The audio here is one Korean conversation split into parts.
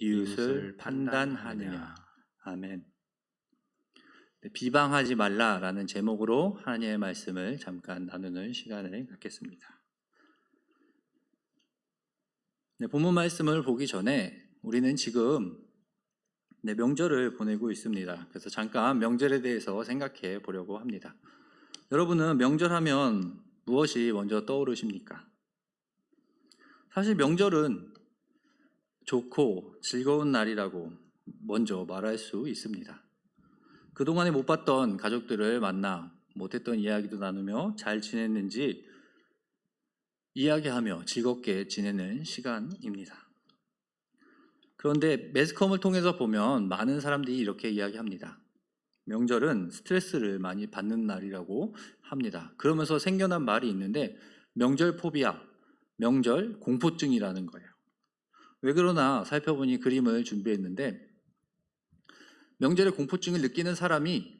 이웃을 판단하느냐. 아멘. 네, 비방하지 말라라는 제목으로 하나님의 말씀을 잠깐 나누는 시간을 갖겠습니다. 네, 본문 말씀을 보기 전에 우리는 지금 명절을 보내고 있습니다. 그래서 잠깐 명절에 대해서 생각해 보려고 합니다. 여러분은 명절하면 무엇이 먼저 떠오르십니까? 사실 명절은 좋고 즐거운 날이라고 먼저 말할 수 있습니다. 그동안에 못 봤던 가족들을 만나 못했던 이야기도 나누며 잘 지냈는지 이야기하며 즐겁게 지내는 시간입니다. 그런데 매스컴을 통해서 보면 많은 사람들이 이렇게 이야기합니다. 명절은 스트레스를 많이 받는 날이라고 합니다. 그러면서 생겨난 말이 있는데 명절 포비아, 명절 공포증이라는 거예요. 왜 그러나 살펴보니 그림을 준비했는데 명절에 공포증을 느끼는 사람이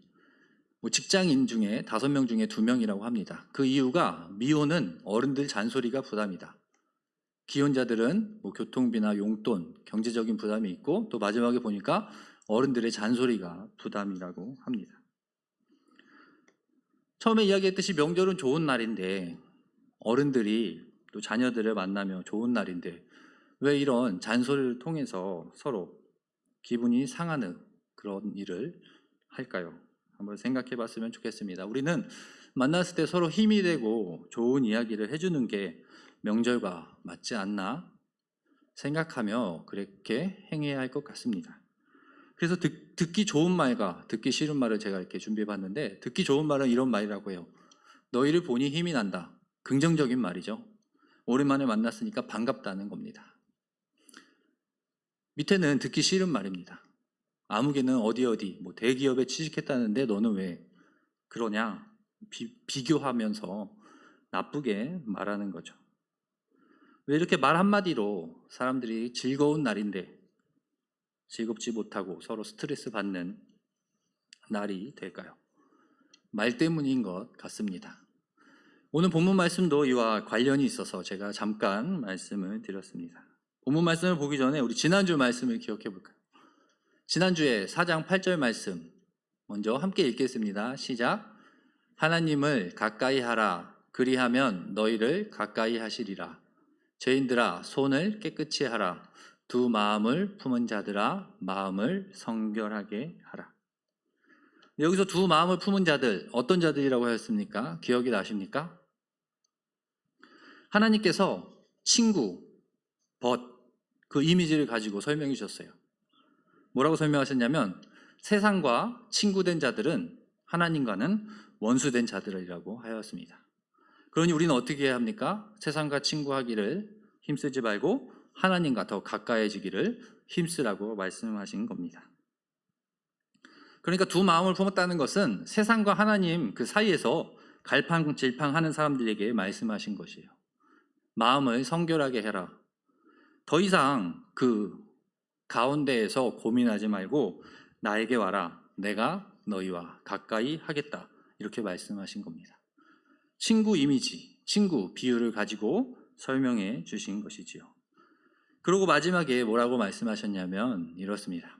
직장인 중에 5명 중에 2명이라고 합니다. 그 이유가 미혼은 어른들 잔소리가 부담이다. 기혼자들은 교통비나 용돈, 경제적인 부담이 있고 또 마지막에 보니까 어른들의 잔소리가 부담이라고 합니다. 처음에 이야기했듯이 명절은 좋은 날인데 어른들이 또 자녀들을 만나며 좋은 날인데 왜 이런 잔소리를 통해서 서로 기분이 상하는 그런 일을 할까요? 한번 생각해 봤으면 좋겠습니다. 우리는 만났을 때 서로 힘이 되고 좋은 이야기를 해주는 게 명절과 맞지 않나 생각하며 그렇게 행해야 할 것 같습니다. 그래서 듣기 좋은 말과 듣기 싫은 말을 제가 이렇게 준비해 봤는데 듣기 좋은 말은 이런 말이라고 해요. 너희를 보니 힘이 난다. 긍정적인 말이죠. 오랜만에 만났으니까 반갑다는 겁니다. 밑에는 듣기 싫은 말입니다. 아무개는 어디 대기업에 취직했다는데 너는 왜 그러냐? 비교하면서 나쁘게 말하는 거죠. 왜 이렇게 말 한마디로 사람들이 즐거운 날인데 즐겁지 못하고 서로 스트레스 받는 날이 될까요? 말 때문인 것 같습니다. 오늘 본문 말씀도 이와 관련이 있어서 제가 잠깐 말씀을 드렸습니다. 본문 말씀을 보기 전에 우리 지난주 말씀을 기억해 볼까요? 지난주에 4장 8절 말씀 먼저 함께 읽겠습니다. 시작. 하나님을 가까이 하라. 그리하면 너희를 가까이 하시리라. 죄인들아 손을 깨끗이 하라. 두 마음을 품은 자들아 마음을 성결하게 하라. 여기서 두 마음을 품은 자들 어떤 자들이라고 하였습니까? 기억이 나십니까? 하나님께서 친구, 그 이미지를 가지고 설명해 주셨어요. 뭐라고 설명하셨냐면 세상과 친구된 자들은 하나님과는 원수된 자들이라고 하였습니다. 그러니 우리는 어떻게 해야 합니까? 세상과 친구하기를 힘쓰지 말고 하나님과 더 가까이지기를 힘쓰라고 말씀하신 겁니다. 그러니까 두 마음을 품었다는 것은 세상과 하나님 그 사이에서 갈팡질팡하는 사람들에게 말씀하신 것이에요. 마음을 성결하게 해라. 더 이상 그 가운데에서 고민하지 말고 나에게 와라. 내가 너희와 가까이 하겠다. 이렇게 말씀하신 겁니다. 친구 이미지, 친구 비유를 가지고 설명해 주신 것이지요. 그리고 마지막에 뭐라고 말씀하셨냐면 이렇습니다.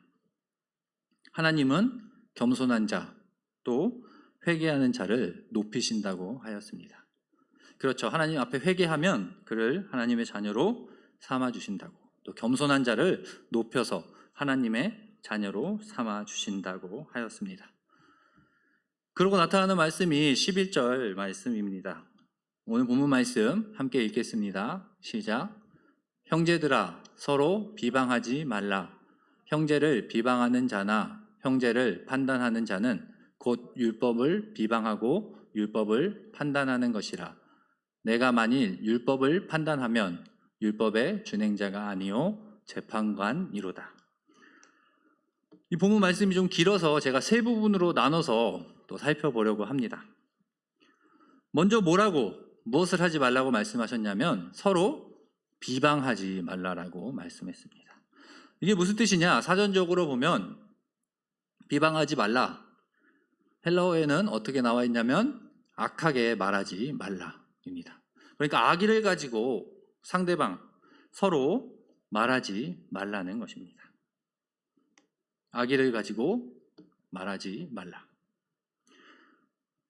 하나님은 겸손한 자, 또 회개하는 자를 높이신다고 하였습니다. 그렇죠. 하나님 앞에 회개하면 그를 하나님의 자녀로 삼아주신다고, 또 겸손한 자를 높여서 하나님의 자녀로 삼아주신다고 하였습니다. 그러고 나타나는 말씀이 11절 말씀입니다. 오늘 본문 말씀 함께 읽겠습니다. 시작. 형제들아 서로 비방하지 말라. 형제를 비방하는 자나 형제를 판단하는 자는 곧 율법을 비방하고 율법을 판단하는 것이라. 내가 만일 율법을 판단하면 율법의 준행자가 아니요 재판관이로다. 이 본문 말씀이 좀 길어서 제가 세 부분으로 나눠서 또 살펴보려고 합니다. 먼저 무엇을 하지 말라고 말씀하셨냐면 서로 비방하지 말라라고 말씀했습니다. 이게 무슨 뜻이냐? 사전적으로 보면 비방하지 말라. 헬라어에는 어떻게 나와 있냐면 악하게 말하지 말라입니다. 그러니까 악의를 가지고 상대방 서로 말하지 말라는 것입니다. 악의를 가지고 말하지 말라.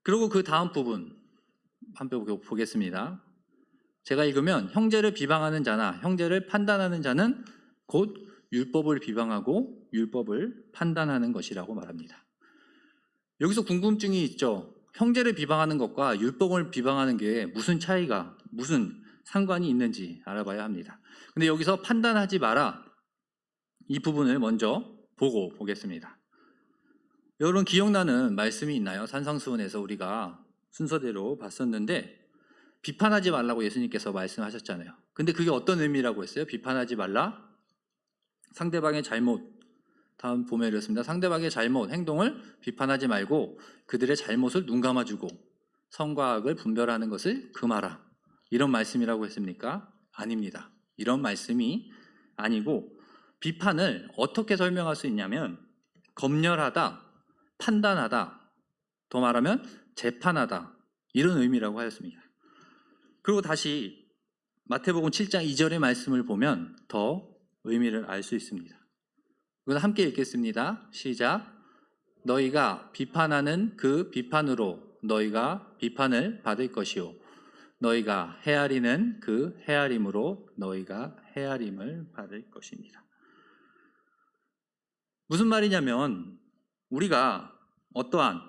그리고 그 다음 부분 한번 보겠습니다. 제가 읽으면 형제를 비방하는 자나 형제를 판단하는 자는 곧 율법을 비방하고 율법을 판단하는 것이라고 말합니다. 여기서 궁금증이 있죠. 형제를 비방하는 것과 율법을 비방하는 게 무슨 차이가, 무슨 상관이 있는지 알아봐야 합니다. 근데 여기서 판단하지 마라, 이 부분을 먼저 보고 보겠습니다. 여러분 기억나는 말씀이 있나요? 산상수훈에서 우리가 순서대로 봤었는데 비판하지 말라고 예수님께서 말씀하셨잖아요. 근데 그게 어떤 의미라고 했어요? 비판하지 말라? 상대방의 잘못, 다음 보면 이렇습니다. 상대방의 잘못, 행동을 비판하지 말고 그들의 잘못을 눈 감아주고 선과 악을 분별하는 것을 금하라. 이런 말씀이라고 했습니까? 아닙니다. 이런 말씀이 아니고 비판을 어떻게 설명할 수 있냐면 검열하다, 판단하다, 더 말하면 재판하다, 이런 의미라고 하였습니다. 그리고 다시 마태복음 7장 2절의 말씀을 보면 더 의미를 알 수 있습니다. 이건 함께 읽겠습니다. 시작. 너희가 비판하는 그 비판으로 너희가 비판을 받을 것이요 너희가 헤아리는 그 헤아림으로 너희가 헤아림을 받을 것입니다. 무슨 말이냐면 우리가 어떠한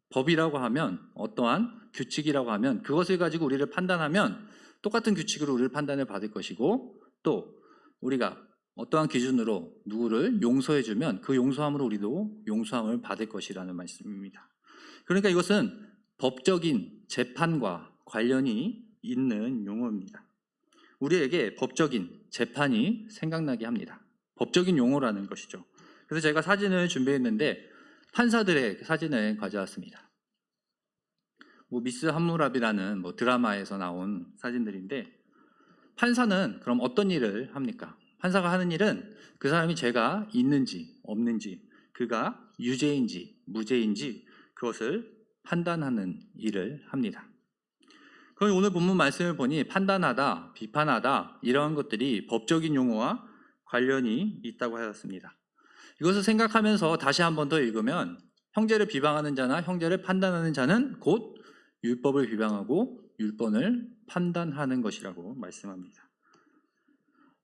법이라고 하면, 어떠한 규칙이라고 하면 그것을 가지고 우리를 판단하면 똑같은 규칙으로 우리를 판단을 받을 것이고, 또 우리가 어떠한 기준으로 누구를 용서해주면 그 용서함으로 우리도 용서함을 받을 것이라는 말씀입니다. 그러니까 이것은 법적인 재판과 관련이 있는 용어입니다. 우리에게 법적인 재판이 생각나게 합니다. 법적인 용어라는 것이죠. 그래서 제가 사진을 준비했는데 판사들의 사진을 가져왔습니다. 미스 함무라비라는 드라마에서 나온 사진들인데, 판사는 그럼 어떤 일을 합니까? 판사가 하는 일은 그 사람이 죄가 있는지 없는지, 그가 유죄인지 무죄인지 그것을 판단하는 일을 합니다. 그럼 오늘 본문 말씀을 보니 판단하다, 비판하다 이러한 것들이 법적인 용어와 관련이 있다고 하였습니다. 이것을 생각하면서 다시 한 번 더 읽으면 형제를 비방하는 자나 형제를 판단하는 자는 곧 율법을 비방하고 율법을 판단하는 것이라고 말씀합니다.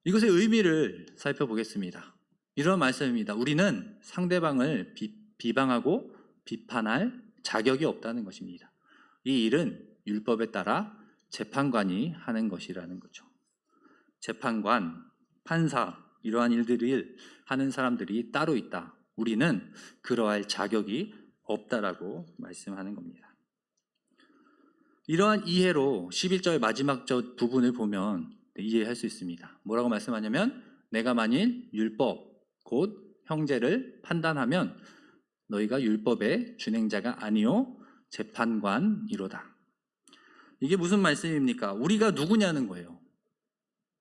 이것의 의미를 살펴보겠습니다. 이런 말씀입니다. 우리는 상대방을 비방하고 비판할 자격이 없다는 것입니다. 이 일은 율법에 따라 재판관이 하는 것이라는 거죠. 재판관, 판사, 이러한 일들을 하는 사람들이 따로 있다. 우리는 그러할 자격이 없다라고 말씀하는 겁니다. 이러한 이해로 11절 마지막 저 부분을 보면 이해할 수 있습니다. 뭐라고 말씀하냐면 내가 만일 율법, 곧 형제를 판단하면 너희가 율법의 준행자가 아니요 재판관이로다. 이게 무슨 말씀입니까? 우리가 누구냐는 거예요.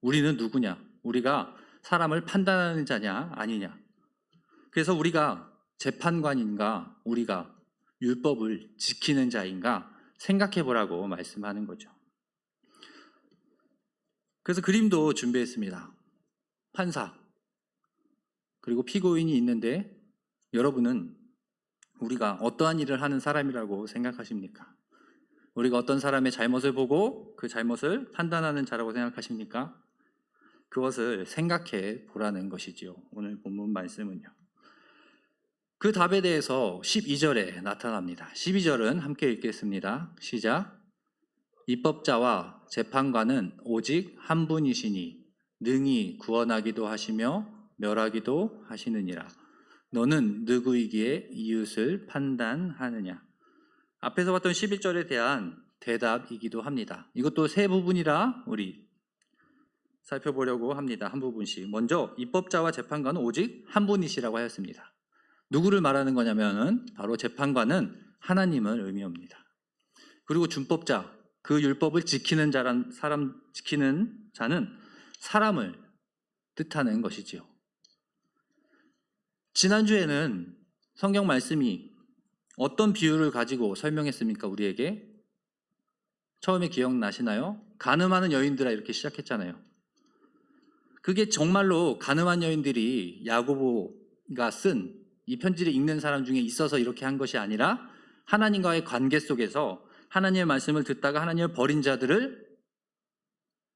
우리는 누구냐? 우리가 사람을 판단하는 자냐 아니냐. 그래서 우리가 재판관인가, 우리가 율법을 지키는 자인가 생각해 보라고 말씀하는 거죠. 그래서 그림도 준비했습니다. 판사 그리고 피고인이 있는데 여러분은 우리가 어떠한 일을 하는 사람이라고 생각하십니까? 우리가 어떤 사람의 잘못을 보고 그 잘못을 판단하는 자라고 생각하십니까? 그것을 생각해 보라는 것이지요. 오늘 본문 말씀은요. 그 답에 대해서 12절에 나타납니다. 12절은 함께 읽겠습니다. 시작. 입법자와 재판관은 오직 한 분이시니 능히 구원하기도 하시며 멸하기도 하시느니라. 너는 누구이기에 이웃을 판단하느냐. 앞에서 봤던 11절에 대한 대답이기도 합니다. 이것도 세 부분이라 우리 살펴보려고 합니다. 한 부분씩. 먼저 입법자와 재판관은 오직 한 분이시라고 하였습니다. 누구를 말하는 거냐면은 바로 재판관은 하나님을 의미합니다. 그리고 준법자, 그 율법을 지키는 자는 사람을 뜻하는 것이지요. 지난주에는 성경 말씀이 어떤 비유를 가지고 설명했습니까? 우리에게 처음에 기억나시나요? 가늠하는 여인들아 이렇게 시작했잖아요. 그게 정말로 가늠한 여인들이 야고보가 쓴 이 편지를 읽는 사람 중에 있어서 이렇게 한 것이 아니라 하나님과의 관계 속에서 하나님의 말씀을 듣다가 하나님을 버린 자들을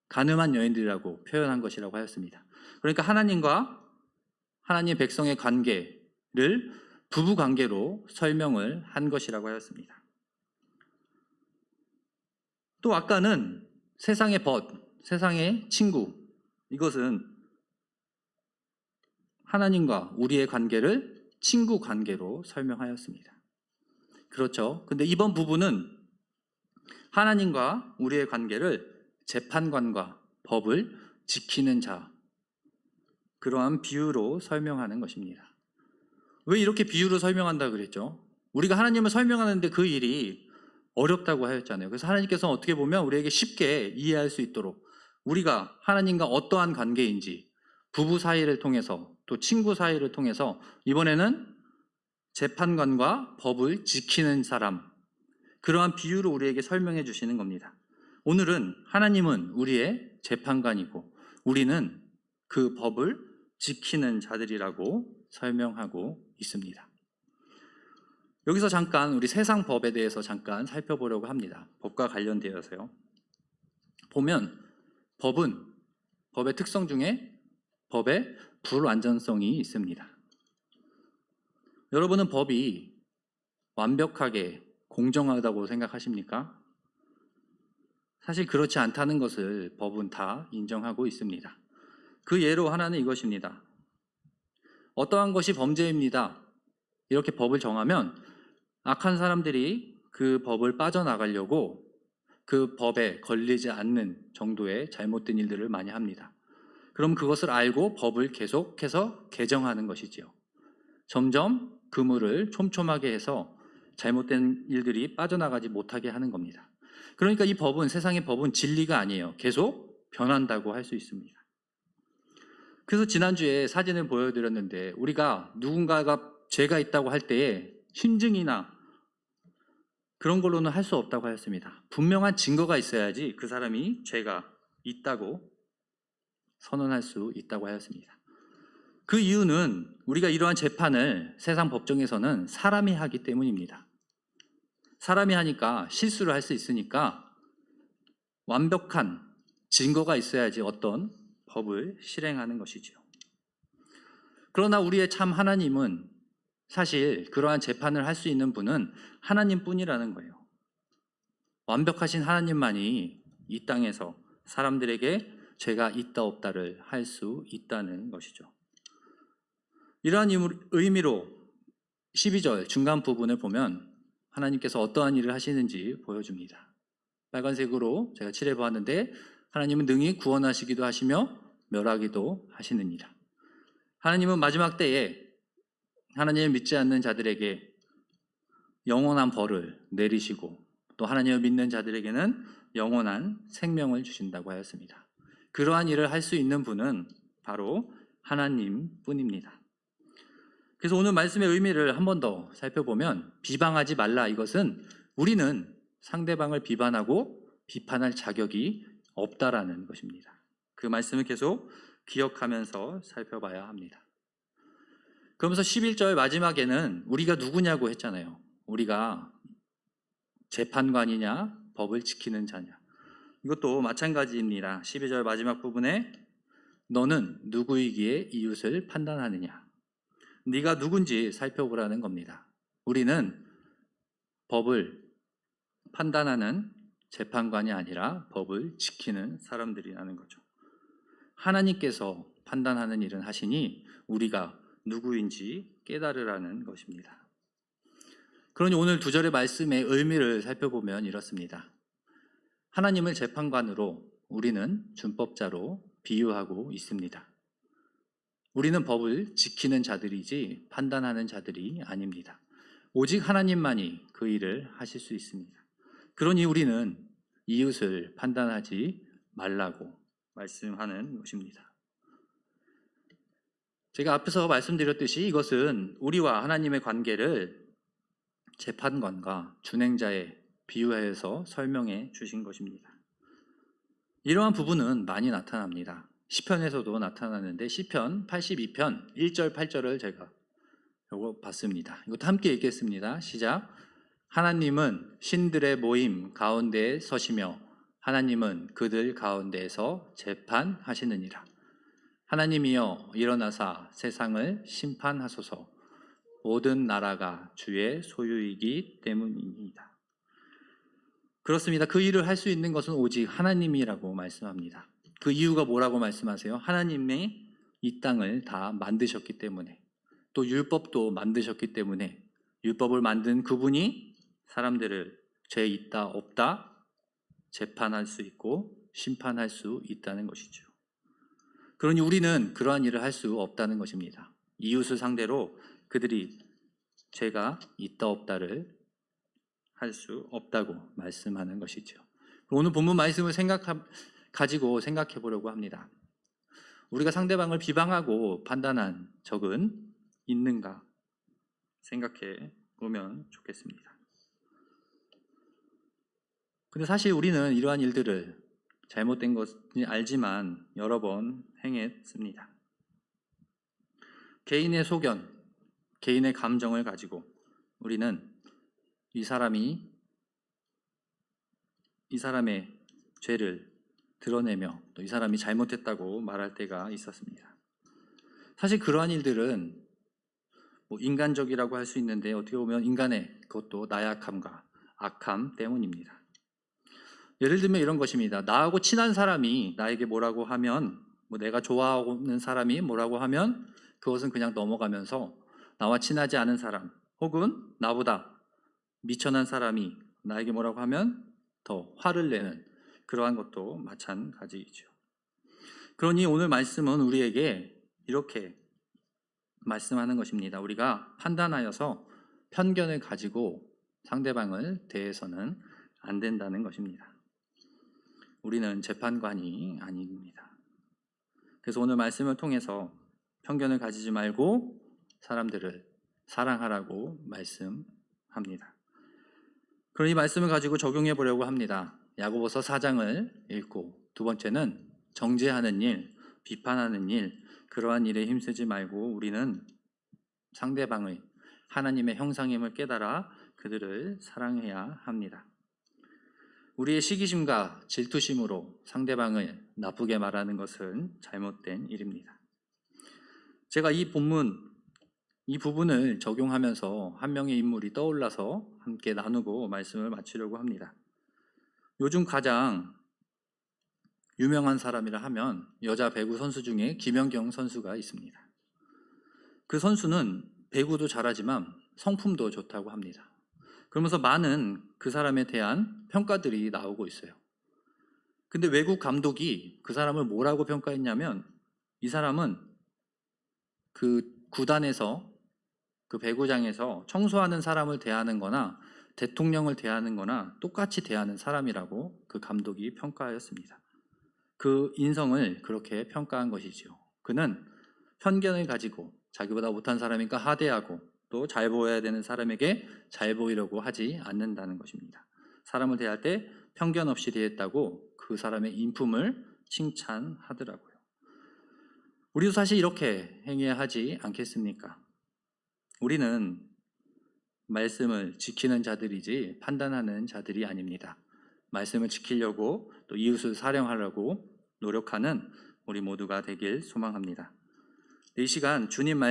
가늠한 여인들이라고 표현한 것이라고 하였습니다. 그러니까 하나님과 하나님의 백성의 관계를 부부 관계로 설명을 한 것이라고 하였습니다. 또 아까는 세상의 벗, 세상의 친구, 이것은 하나님과 우리의 관계를 친구 관계로 설명하였습니다. 그렇죠. 근데 이번 부분은 하나님과 우리의 관계를 재판관과 법을 지키는 자, 그러한 비유로 설명하는 것입니다. 왜 이렇게 비유로 설명한다 그랬죠? 우리가 하나님을 설명하는데 그 일이 어렵다고 하였잖아요. 그래서 하나님께서 어떻게 보면 우리에게 쉽게 이해할 수 있도록 우리가 하나님과 어떠한 관계인지 부부 사이를 통해서 또 친구 사이를 통해서 이번에는 재판관과 법을 지키는 사람, 그러한 비유로 우리에게 설명해 주시는 겁니다. 오늘은 하나님은 우리의 재판관이고 우리는 그 법을 지키는 자들이라고 설명하고 있습니다. 여기서 잠깐 우리 세상 법에 대해서 잠깐 살펴보려고 합니다. 법과 관련되어서요. 보면 법은 법의 특성 중에 법의 불완전성이 있습니다. 여러분은 법이 완벽하게 공정하다고 생각하십니까? 사실 그렇지 않다는 것을 법은 다 인정하고 있습니다. 그 예로 하나는 이것입니다. 어떠한 것이 범죄입니다. 이렇게 법을 정하면 악한 사람들이 그 법을 빠져나가려고 그 법에 걸리지 않는 정도의 잘못된 일들을 많이 합니다. 그럼 그것을 알고 법을 계속해서 개정하는 것이지요. 점점 그물을 촘촘하게 해서 잘못된 일들이 빠져나가지 못하게 하는 겁니다. 그러니까 이 법은, 세상의 법은 진리가 아니에요. 계속 변한다고 할 수 있습니다. 그래서 지난주에 사진을 보여드렸는데 우리가 누군가가 죄가 있다고 할 때에 심증이나 그런 걸로는 할 수 없다고 하였습니다. 분명한 증거가 있어야지 그 사람이 죄가 있다고 선언할 수 있다고 하였습니다. 그 이유는 우리가 이러한 재판을 세상 법정에서는 사람이 하기 때문입니다. 사람이 하니까 실수를 할 수 있으니까 완벽한 증거가 있어야지 어떤 법을 실행하는 것이죠. 그러나 우리의 참 하나님은 사실 그러한 재판을 할 수 있는 분은 하나님뿐이라는 거예요. 완벽하신 하나님만이 이 땅에서 사람들에게 죄가 있다 없다를 할 수 있다는 것이죠. 이러한 의미로 12절 중간 부분을 보면 하나님께서 어떠한 일을 하시는지 보여줍니다. 빨간색으로 제가 칠해 보았는데 하나님은 능히 구원하시기도 하시며 멸하기도 하시느니라. 하나님은 마지막 때에 하나님을 믿지 않는 자들에게 영원한 벌을 내리시고 또 하나님을 믿는 자들에게는 영원한 생명을 주신다고 하였습니다. 그러한 일을 할 수 있는 분은 바로 하나님뿐입니다. 그래서 오늘 말씀의 의미를 한 번 더 살펴보면 비방하지 말라, 이것은 우리는 상대방을 비판하고 비판할 자격이 없다라는 것입니다. 그 말씀을 계속 기억하면서 살펴봐야 합니다. 그러면서 11절 마지막에는 우리가 누구냐고 했잖아요. 우리가 재판관이냐 법을 지키는 자냐. 이것도 마찬가지입니다. 12절 마지막 부분에 너는 누구이기에 이웃을 판단하느냐. 네가 누군지 살펴보라는 겁니다. 우리는 법을 판단하는 재판관이 아니라 법을 지키는 사람들이라는 거죠. 하나님께서 판단하는 일은 하시니 우리가 누구인지 깨달으라는 것입니다. 그러니 오늘 2절의 말씀의 의미를 살펴보면 이렇습니다. 하나님을 재판관으로 우리는 준법자로 비유하고 있습니다. 우리는 법을 지키는 자들이지 판단하는 자들이 아닙니다. 오직 하나님만이 그 일을 하실 수 있습니다. 그러니 우리는 이웃을 판단하지 말라고 말씀하는 것입니다. 제가 앞에서 말씀드렸듯이 이것은 우리와 하나님의 관계를 재판관과 준행자에 비유해서 설명해 주신 것입니다. 이러한 부분은 많이 나타납니다. 시편에서도 나타나는데 시편 82편 1절 8절을 제가 요거 봤습니다. 이것도 함께 읽겠습니다. 시작. 하나님은 신들의 모임 가운데에 서시며 하나님은 그들 가운데에서 재판하시느니라. 하나님이여 일어나사 세상을 심판하소서. 모든 나라가 주의 소유이기 때문입니다. 그렇습니다. 그 일을 할 수 있는 것은 오직 하나님이라고 말씀합니다. 그 이유가 뭐라고 말씀하세요? 하나님이 이 땅을 다 만드셨기 때문에, 또 율법도 만드셨기 때문에, 율법을 만든 그분이 사람들을 죄 있다 없다 재판할 수 있고 심판할 수 있다는 것이죠. 그러니 우리는 그러한 일을 할 수 없다는 것입니다. 이웃을 상대로 그들이 죄가 있다 없다를 할 수 없다고 말씀하는 것이죠. 오늘 본문 말씀을 가지고 생각해 보려고 합니다. 우리가 상대방을 비방하고 판단한 적은 있는가 생각해 보면 좋겠습니다. 근데 사실 우리는 이러한 일들을 잘못된 것이 알지만 여러 번 행했습니다. 개인의 소견, 개인의 감정을 가지고 우리는 이 사람의 죄를 드러내며 또 이 사람이 잘못했다고 말할 때가 있었습니다. 사실 그러한 일들은 인간적이라고 할 수 있는데 어떻게 보면 인간의 그것도 나약함과 악함 때문입니다. 예를 들면 이런 것입니다. 나하고 친한 사람이 나에게 뭐라고 하면, 내가 좋아하는 사람이 뭐라고 하면 그것은 그냥 넘어가면서 나와 친하지 않은 사람 혹은 나보다 미천한 사람이 나에게 뭐라고 하면 더 화를 내는 그러한 것도 마찬가지이죠. 그러니 오늘 말씀은 우리에게 이렇게 말씀하는 것입니다. 우리가 판단하여서 편견을 가지고 상대방을 대해서는 안 된다는 것입니다. 우리는 재판관이 아닙니다. 그래서 오늘 말씀을 통해서 편견을 가지지 말고 사람들을 사랑하라고 말씀합니다. 그런 이 말씀을 가지고 적용해 보려고 합니다. 야고보서 4장을 읽고, 두 번째는 정죄하는 일, 비판하는 일, 그러한 일에 힘쓰지 말고 우리는 상대방의 하나님의 형상임을 깨달아 그들을 사랑해야 합니다. 우리의 시기심과 질투심으로 상대방을 나쁘게 말하는 것은 잘못된 일입니다. 제가 이 부분을 적용하면서 한 명의 인물이 떠올라서 함께 나누고 말씀을 마치려고 합니다. 요즘 가장 유명한 사람이라 하면 여자 배구 선수 중에 김연경 선수가 있습니다. 그 선수는 배구도 잘하지만 성품도 좋다고 합니다. 그러면서 많은 그 사람에 대한 평가들이 나오고 있어요. 근데 외국 감독이 그 사람을 뭐라고 평가했냐면, 이 사람은 그 구단에서, 그 배구장에서 청소하는 사람을 대하는 거나 대통령을 대하는 거나 똑같이 대하는 사람이라고 그 감독이 평가하였습니다. 그 인성을 그렇게 평가한 것이지요. 그는 편견을 가지고 자기보다 못한 사람이니까 하대하고 또 잘 보여야 되는 사람에게 잘 보이려고 하지 않는다는 것입니다. 사람을 대할 때 편견 없이 대했다고 그 사람의 인품을 칭찬하더라고요. 우리도 사실 이렇게 행해야 하지 않겠습니까? 우리는 말씀을 지키는 자들이지 판단하는 자들이 아닙니다. 말씀을 지키려고 또 이웃을 사랑하려고 노력하는 우리 모두가 되길 소망합니다. 이 시간 주님 말씀